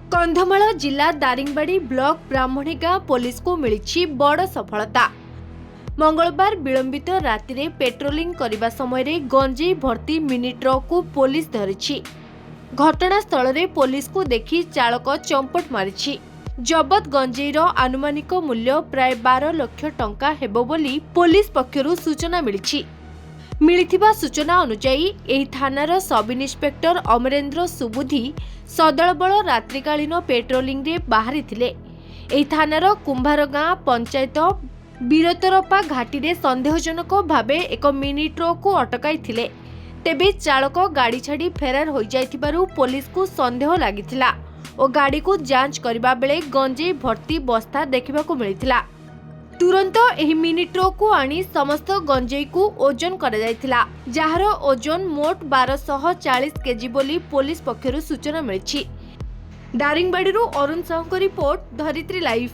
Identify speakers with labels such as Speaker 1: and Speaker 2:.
Speaker 1: कंधमाल जिला दारिंगबाड़ी ब्लॉक ब्राह्मणी गाँ पुलिस को मिली बड़ सफलता। मंगलवार विलंबित राति रे पेट्रोलिंग करने समय गंजेई भर्ती मिनी ट्रक को पुलिस धरी। घटनास्थल रे पुलिस को देखि चालक चंपट मारी। जबत गंजेईर आनुमानिक मूल्य प्राय 12 लाख टंका हेबो बोली पुलिस पक्षरु सूचना मिलिथिबा सूचना अनुसार एही थानार सब इन्स्पेक्टर अमरेंद्र सुबुधी सदलबल रात्रिकालीन पेट्रोलिंग रे बाहरी थिले। एही थानार कुंभार गाँ पंचायत बीरतरपा घाटी रे संदेहजनक भावे एक मिनी ट्रक को अटकाई थिले। तेबे चालक गाड़ी छाड़ी फेरार हो जाइथिबारु पुलिस को संदेह लागिथिला और गाड़ी को जांच करबा बेले गंजेई भर्ती बस्ता देखिबाकू मिलिथिला। तुरंत एही मिनी ट्रक को आनी समस्त गंजेई को ओजन करा जायथिला, जहार ओजन मोट 1240 केजी बोली पुलिस पक्षरु सूचना मिली। दारिंगबाड़ी अरुण साहू को रिपोर्ट, धरित्री लाइव।